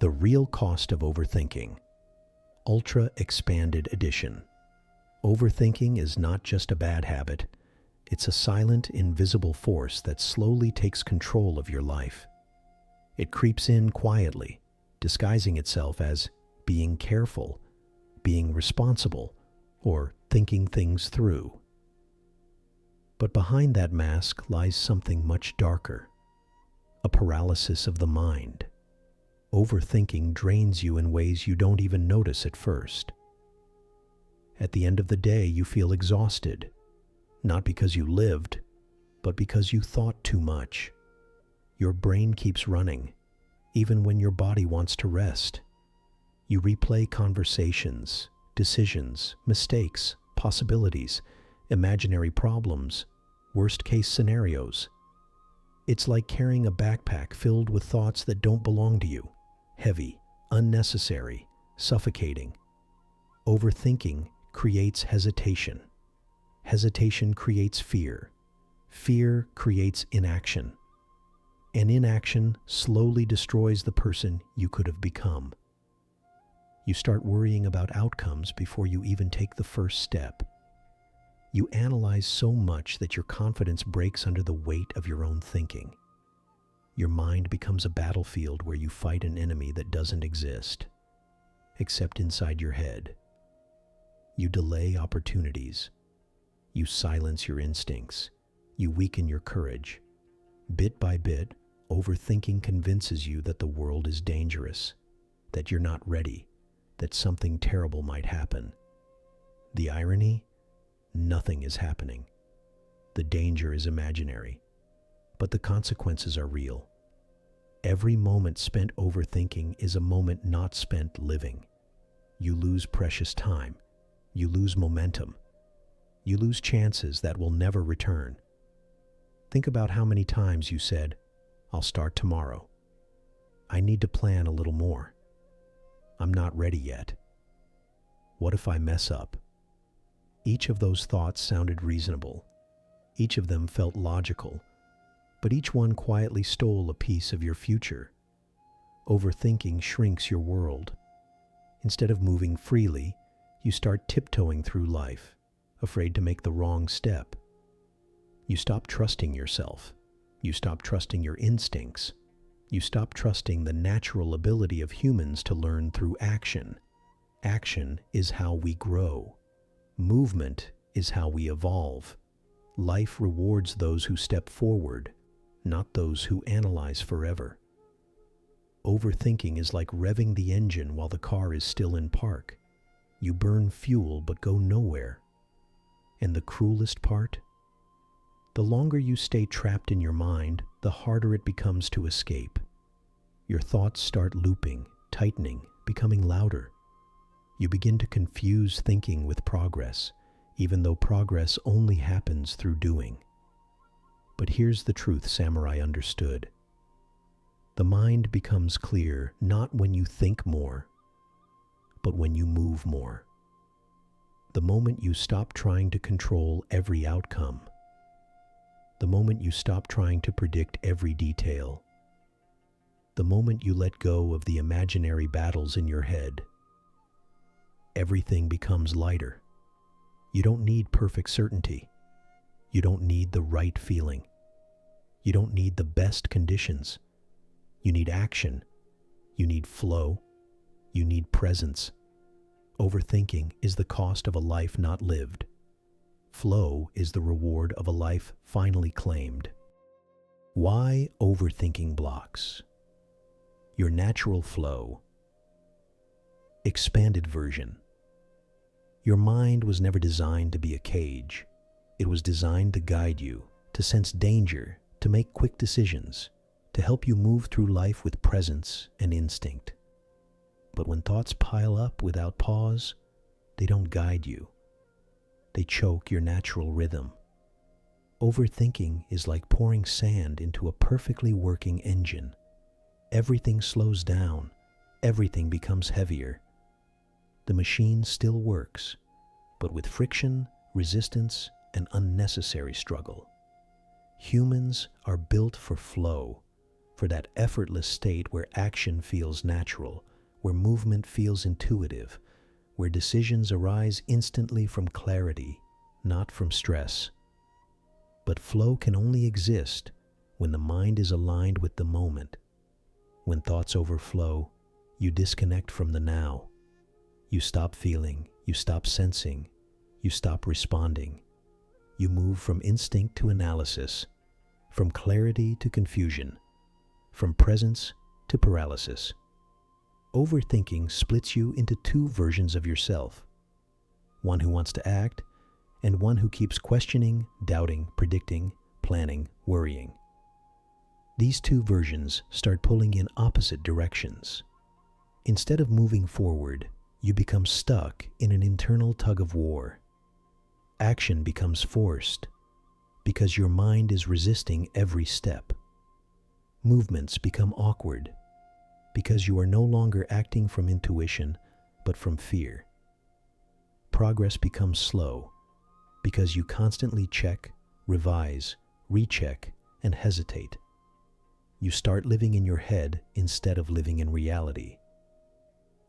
The Real Cost of Overthinking, Ultra Expanded Edition. Overthinking is not just a bad habit, it's a silent, invisible force that slowly takes control of your life. It creeps in quietly, disguising itself as being careful, being responsible, or thinking things through. But behind that mask lies something much darker, a paralysis of the mind. Overthinking drains you in ways you don't even notice at first. At the end of the day, you feel exhausted, not because you lived, but because you thought too much. Your brain keeps running, even when your body wants to rest. You replay conversations, decisions, mistakes, possibilities, imaginary problems, worst-case scenarios. It's like carrying a backpack filled with thoughts that don't belong to you. Heavy, unnecessary, suffocating. Overthinking creates hesitation. Hesitation creates fear. Fear creates inaction. And inaction slowly destroys the person you could have become. You start worrying about outcomes before you even take the first step. You analyze so much that your confidence breaks under the weight of your own thinking. Your mind becomes a battlefield where you fight an enemy that doesn't exist, except inside your head. You delay opportunities. You silence your instincts. You weaken your courage. Bit by bit, overthinking convinces you that the world is dangerous, that you're not ready, that something terrible might happen. The irony? Nothing is happening. The danger is imaginary, but the consequences are real. Every moment spent overthinking is a moment not spent living. You lose precious time. You lose momentum. You lose chances that will never return. Think about how many times you said, "I'll start tomorrow. I need to plan a little more. I'm not ready yet. What if I mess up?" Each of those thoughts sounded reasonable. Each of them felt logical, but each one quietly stole a piece of your future. Overthinking shrinks your world. Instead of moving freely, you start tiptoeing through life, afraid to make the wrong step. You stop trusting yourself. You stop trusting your instincts. You stop trusting the natural ability of humans to learn through action. Action is how we grow. Movement is how we evolve. Life rewards those who step forward, not those who analyze forever. Overthinking is like revving the engine while the car is still in park. You burn fuel but go nowhere. And the cruelest part? The longer you stay trapped in your mind, the harder it becomes to escape. Your thoughts start looping, tightening, becoming louder. You begin to confuse thinking with progress, even though progress only happens through doing. But here's the truth Samurai understood. The mind becomes clear not when you think more, but when you move more. The moment you stop trying to control every outcome. The moment you stop trying to predict every detail. The moment you let go of the imaginary battles in your head. Everything becomes lighter. You don't need perfect certainty. You don't need the right feeling. You don't need the best conditions. You need action. You need flow. You need presence. Overthinking is the cost of a life not lived. Flow is the reward of a life finally claimed. Why overthinking blocks? Your natural flow. Expanded version. Your mind was never designed to be a cage. It was designed to guide you, to sense danger, to make quick decisions, to help you move through life with presence and instinct. But when thoughts pile up without pause, they don't guide you. They choke your natural rhythm. Overthinking is like pouring sand into a perfectly working engine. Everything slows down. Everything becomes heavier. The machine still works, but with friction, resistance, and unnecessary struggle. Humans are built for flow, for that effortless state where action feels natural, where movement feels intuitive, where decisions arise instantly from clarity, not from stress. But flow can only exist when the mind is aligned with the moment. When thoughts overflow, you disconnect from the now. You stop feeling, you stop sensing, you stop responding. You move from instinct to analysis, from clarity to confusion, from presence to paralysis. Overthinking splits you into two versions of yourself, one who wants to act and one who keeps questioning, doubting, predicting, planning, worrying. These two versions start pulling in opposite directions. Instead of moving forward, you become stuck in an internal tug of war. Action becomes forced because your mind is resisting every step. Movements become awkward because you are no longer acting from intuition, but from fear. Progress becomes slow because you constantly check, revise, recheck, and hesitate. You start living in your head instead of living in reality.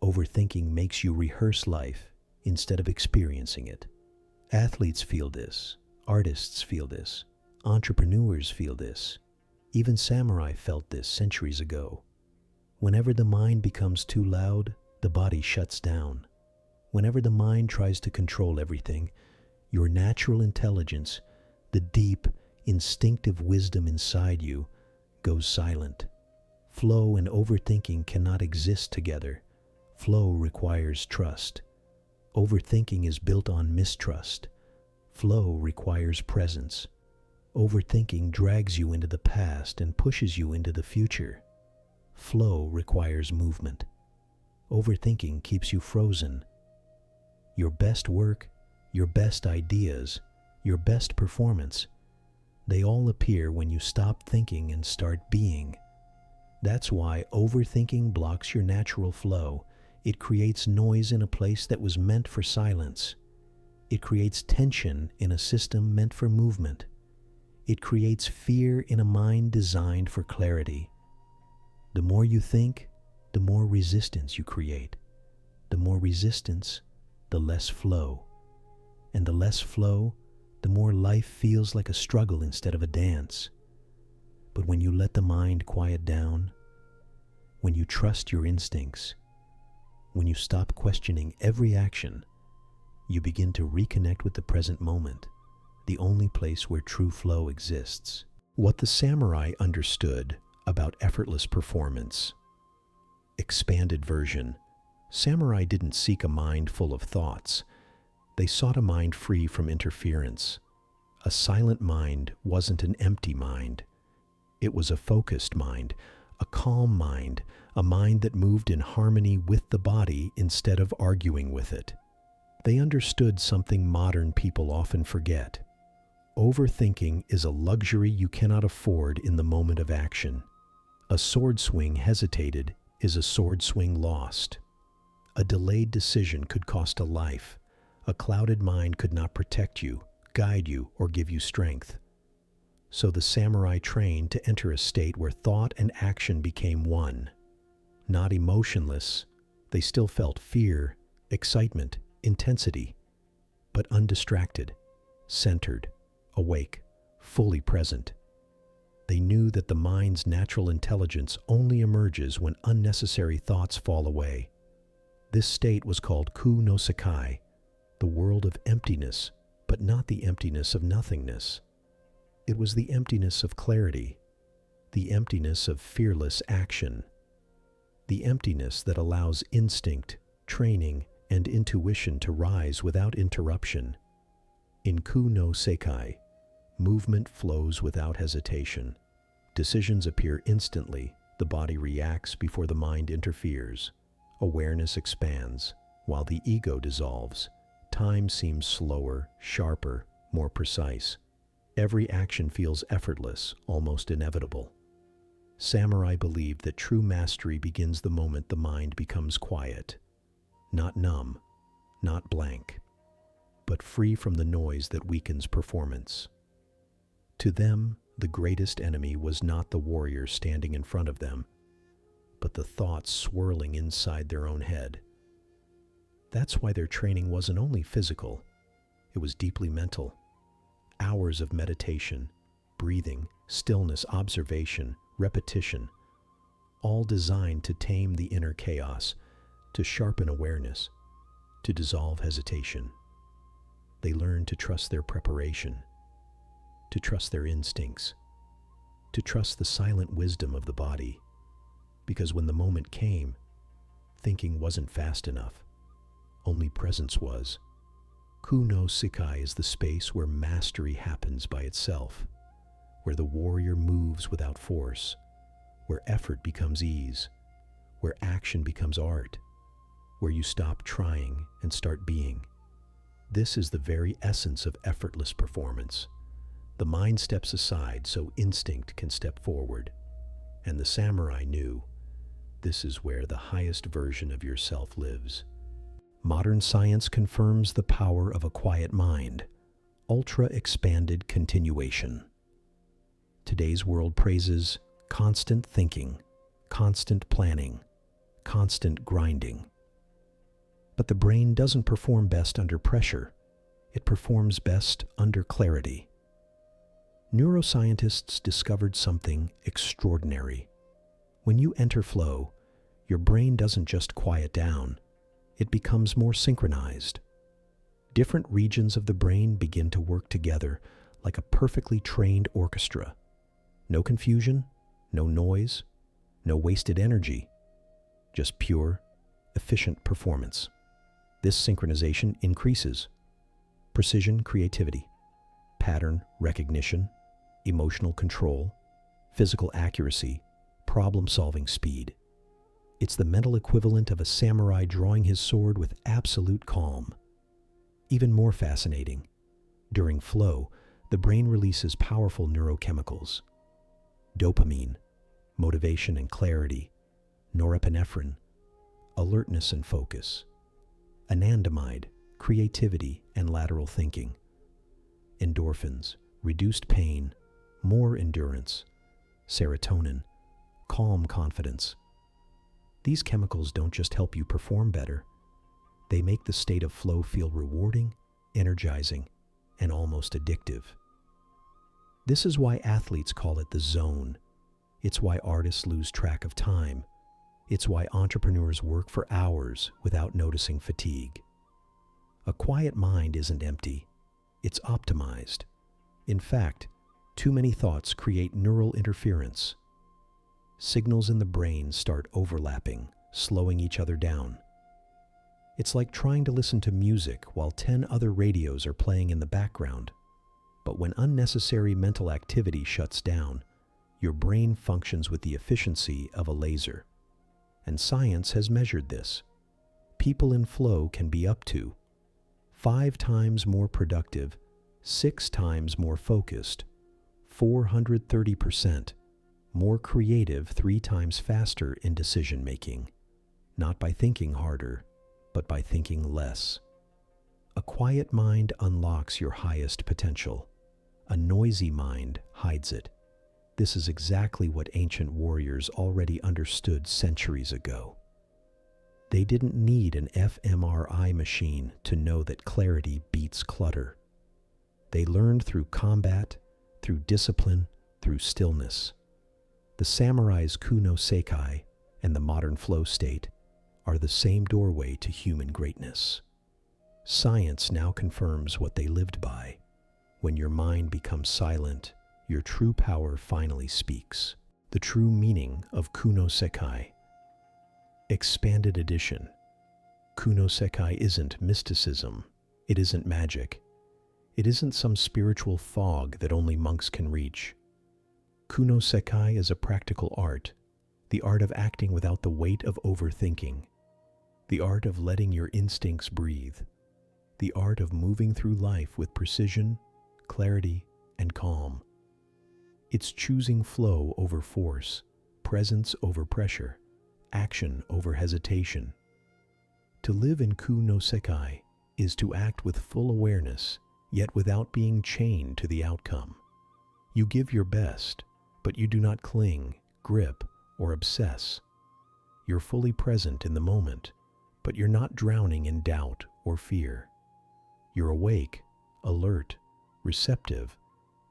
Overthinking makes you rehearse life instead of experiencing it. Athletes feel this, artists feel this, entrepreneurs feel this. Even samurai felt this centuries ago. Whenever the mind becomes too loud, the body shuts down. Whenever the mind tries to control everything, your natural intelligence, the deep, instinctive wisdom inside you, goes silent. Flow and overthinking cannot exist together. Flow requires trust. Overthinking is built on mistrust. Flow requires presence. Overthinking drags you into the past and pushes you into the future. Flow requires movement. Overthinking keeps you frozen. Your best work, your best ideas, your best performance, they all appear when you stop thinking and start being. That's why overthinking blocks your natural flow. It creates noise in a place that was meant for silence. It creates tension in a system meant for movement. It creates fear in a mind designed for clarity. The more you think, the more resistance you create. The more resistance, the less flow. And the less flow, the more life feels like a struggle instead of a dance. But when you let the mind quiet down, when you trust your instincts, when you stop questioning every action, you begin to reconnect with the present moment, the only place where true flow exists. What the samurai understood about effortless performance. Expanded version. Samurai didn't seek a mind full of thoughts. They sought a mind free from interference. A silent mind wasn't an empty mind. It was a focused mind, a calm mind, a mind that moved in harmony with the body instead of arguing with it. They understood something modern people often forget. Overthinking is a luxury you cannot afford in the moment of action. A sword swing hesitated is a sword swing lost. A delayed decision could cost a life. A clouded mind could not protect you, guide you, or give you strength. So the samurai trained to enter a state where thought and action became one. Not emotionless, they still felt fear, excitement, intensity, but undistracted, centered, awake, fully present. They knew that the mind's natural intelligence only emerges when unnecessary thoughts fall away. This state was called Ku no Sekai, the world of emptiness, but not the emptiness of nothingness. It was the emptiness of clarity, the emptiness of fearless action, the emptiness that allows instinct, training, and intuition to rise without interruption. In Ku no Sekai, movement flows without hesitation. Decisions appear instantly, the body reacts before the mind interferes. Awareness expands, while the ego dissolves. Time seems slower, sharper, more precise. Every action feels effortless, almost inevitable. Samurai believed that true mastery begins the moment the mind becomes quiet. Not numb, not blank, but free from the noise that weakens performance. To them, The greatest enemy was not the warrior standing in front of them, but the thoughts swirling inside their own head. That's why their training wasn't only physical, it was deeply mental. Hours of meditation, breathing, stillness, observation, repetition, all designed to tame the inner chaos, to sharpen awareness, to dissolve hesitation. They learned to trust their preparation, to trust their instincts, to trust the silent wisdom of the body, because when the moment came, thinking wasn't fast enough, only presence was. Kuno Sekai is the space where mastery happens by itself, where the warrior moves without force, where effort becomes ease, where action becomes art, where you stop trying and start being. This is the very essence of effortless performance. The mind steps aside so instinct can step forward, and the samurai knew this is where the highest version of yourself lives. Modern science confirms the power of a quiet mind, ultra-expanded continuation. Today's world praises constant thinking, constant planning, constant grinding. But the brain doesn't perform best under pressure. It performs best under clarity. Neuroscientists discovered something extraordinary. When you enter flow, your brain doesn't just quiet down, it becomes more synchronized. Different regions of the brain begin to work together like a perfectly trained orchestra. No confusion, no noise, no wasted energy, just pure, efficient performance. This synchronization increases precision, creativity, pattern recognition, emotional control, physical accuracy, problem-solving speed. It's the mental equivalent of a samurai drawing his sword with absolute calm. Even more fascinating, during flow, the brain releases powerful neurochemicals. Dopamine, motivation and clarity, norepinephrine, alertness and focus, anandamide, creativity and lateral thinking, endorphins, reduced pain, more endurance, serotonin, calm confidence. These chemicals don't just help you perform better, they make the state of flow feel rewarding, energizing, and almost addictive. This is why athletes call it the zone. It's why artists lose track of time. It's why entrepreneurs work for hours without noticing fatigue. A quiet mind isn't empty, it's optimized. In fact, too many thoughts create neural interference. Signals in the brain start overlapping, slowing each other down. It's like trying to listen to music while 10 other radios are playing in the background. But when unnecessary mental activity shuts down, your brain functions with the efficiency of a laser. And science has measured this. People in flow can be up to 5 times more productive, 6 times more focused, 430% more creative, 3 times faster in decision-making, not by thinking harder, but by thinking less. A quiet mind unlocks your highest potential. A noisy mind hides it. This is exactly what ancient warriors already understood centuries ago. They didn't need an fMRI machine to know that clarity beats clutter. They learned through combat, through discipline, through stillness. The samurai's Kuno Sekai and the modern flow state are the same doorway to human greatness. Science now confirms what they lived by. When your mind becomes silent, your true power finally speaks. The true meaning of Kuno Sekai. Expanded edition. Kuno Sekai isn't mysticism. It isn't magic. It isn't some spiritual fog that only monks can reach. Kuno Sekai is a practical art, the art of acting without the weight of overthinking, the art of letting your instincts breathe, the art of moving through life with precision, clarity, and calm. It's choosing flow over force, presence over pressure, action over hesitation. To live in Kuno Sekai is to act with full awareness, yet without being chained to the outcome. You give your best, but you do not cling, grip, or obsess. You're fully present in the moment, but you're not drowning in doubt or fear. You're awake, alert, receptive,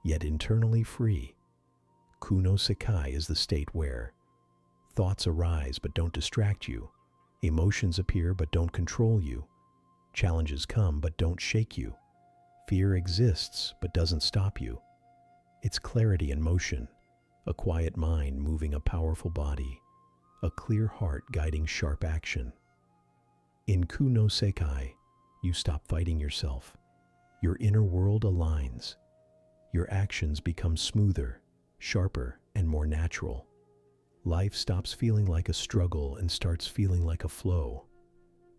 yet internally free. Kuno Sekai is the state where thoughts arise but don't distract you, emotions appear but don't control you, challenges come but don't shake you, fear exists but doesn't stop you. It's clarity in motion, a quiet mind moving a powerful body, a clear heart guiding sharp action. In Kuno Sekai, you stop fighting yourself. Your inner world aligns. Your actions become smoother, sharper, and more natural. Life stops feeling like a struggle and starts feeling like a flow.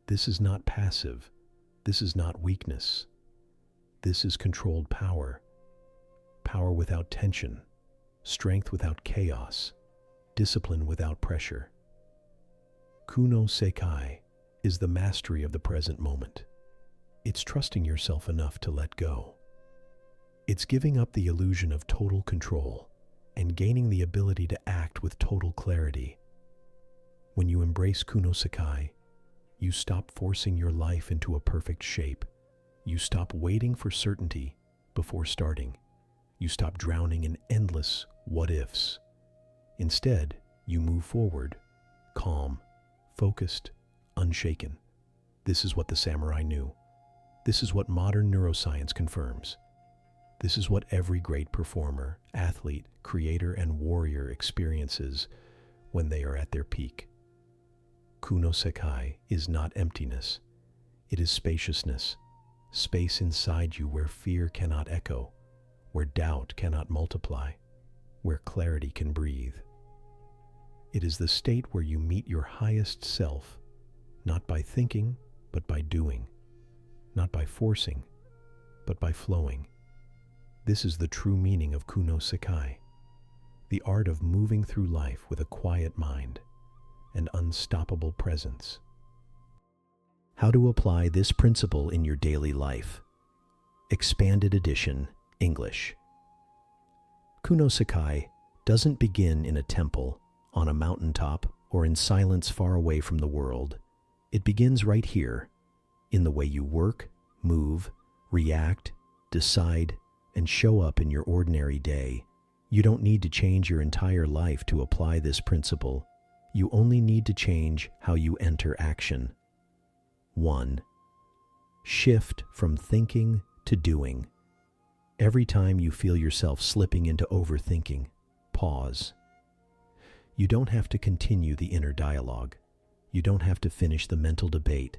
This is not passive. This is not weakness. This is controlled power. Power without tension, strength without chaos, discipline without pressure. Kuno Sekai is the mastery of the present moment. It's trusting yourself enough to let go. It's giving up the illusion of total control and gaining the ability to act with total clarity. When you embrace Kuno Sekai, you stop forcing your life into a perfect shape. You stop waiting for certainty before starting. You stop drowning in endless what-ifs. Instead, you move forward, calm, focused, unshaken. This is what the samurai knew. This is what modern neuroscience confirms. This is what every great performer, athlete, creator, and warrior experiences when they are at their peak. Kuno Sekai is not emptiness. It is spaciousness, space inside you where fear cannot echo, where doubt cannot multiply, where clarity can breathe. It is the state where you meet your highest self, not by thinking, but by doing, not by forcing, but by flowing. This is the true meaning of Kuno Sekai, the art of moving through life with a quiet mind and unstoppable presence. How to apply this principle in your daily life. Expanded Edition, English. Kuno Sekai doesn't begin in a temple, on a mountaintop, or in silence far away from the world. It begins right here, in the way you work, move, react, decide, and show up in your ordinary day. You don't need to change your entire life to apply this principle. You only need to change how you enter action. 1. Shift from thinking to doing. Every time you feel yourself slipping into overthinking, pause. You don't have to continue the inner dialogue. You don't have to finish the mental debate.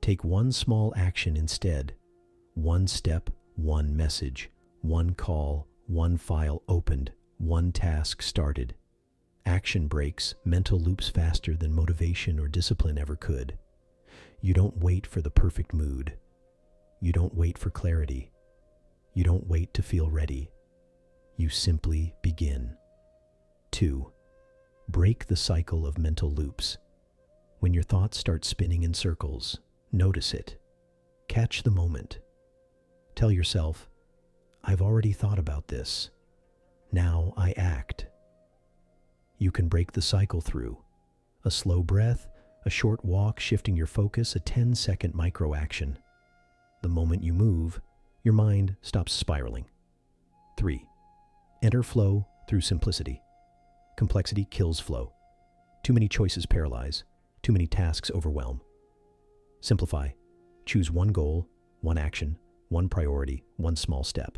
Take one small action instead. One step, one message, one call, one file opened, one task started. Action breaks mental loops faster than motivation or discipline ever could. You don't wait for the perfect mood. You don't wait for clarity. You don't wait to feel ready. You simply begin. 2. Break the cycle of mental loops. When your thoughts start spinning in circles, notice it. Catch the moment. Tell yourself, I've already thought about this. Now I act. You can break the cycle through a slow breath, a short walk shifting your focus, a 10-second micro-action. The moment you move, your mind stops spiraling. 3. Enter flow through simplicity. Complexity kills flow. Too many choices paralyze. Too many tasks overwhelm. Simplify. Choose one goal, one action, one priority, one small step.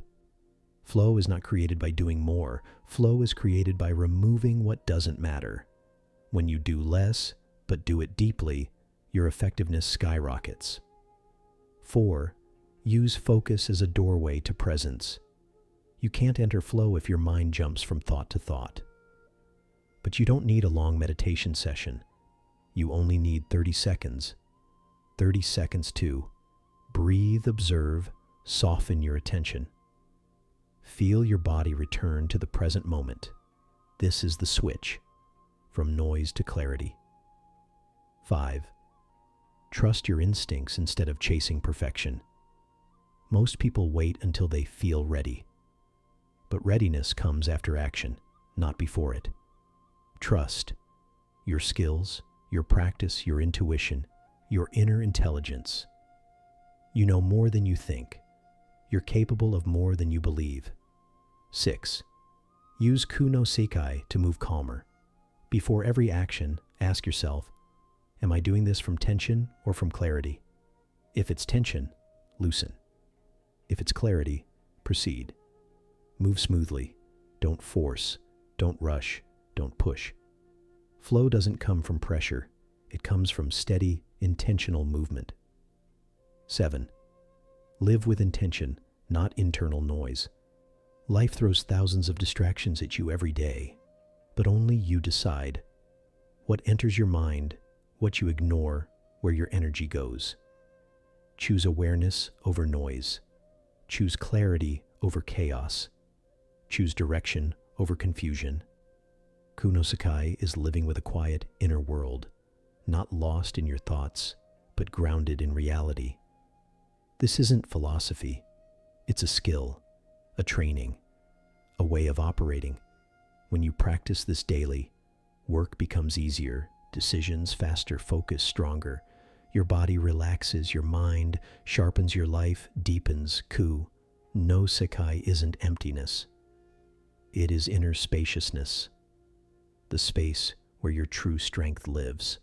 Flow is not created by doing more. Flow is created by removing what doesn't matter. When you do less, but do it deeply, your effectiveness skyrockets. 4. Use focus as a doorway to presence. You can't enter flow if your mind jumps from thought to thought. But you don't need a long meditation session. You only need 30 seconds. 30 seconds to breathe, observe, soften your attention. Feel your body return to the present moment. This is the switch from noise to clarity. 5. Trust your instincts instead of chasing perfection. Most people wait until they feel ready. But readiness comes after action, not before it. Trust your skills, your practice, your intuition, your inner intelligence. You know more than you think. You're capable of more than you believe. 6. Use Kuno Sekai to move calmer. Before every action, ask yourself, am I doing this from tension or from clarity? If it's tension, loosen. If it's clarity, proceed. Move smoothly. Don't force. Don't rush. Don't push. Flow doesn't come from pressure. It comes from steady, intentional movement. 7. Live with intention, not internal noise. Life throws thousands of distractions at you every day, but only you decide what enters your mind, what you ignore, where your energy goes. Choose awareness over noise. Choose clarity over chaos. Choose direction over confusion. Kuno Sekai is living with a quiet inner world, not lost in your thoughts, but grounded in reality. This isn't philosophy. It's a skill, a training, a way of operating. When you practice this daily, work becomes easier, decisions faster, focus stronger. Your body relaxes, your mind sharpens, your life deepens. No Sekai isn't emptiness. It is inner spaciousness, the space where your true strength lives.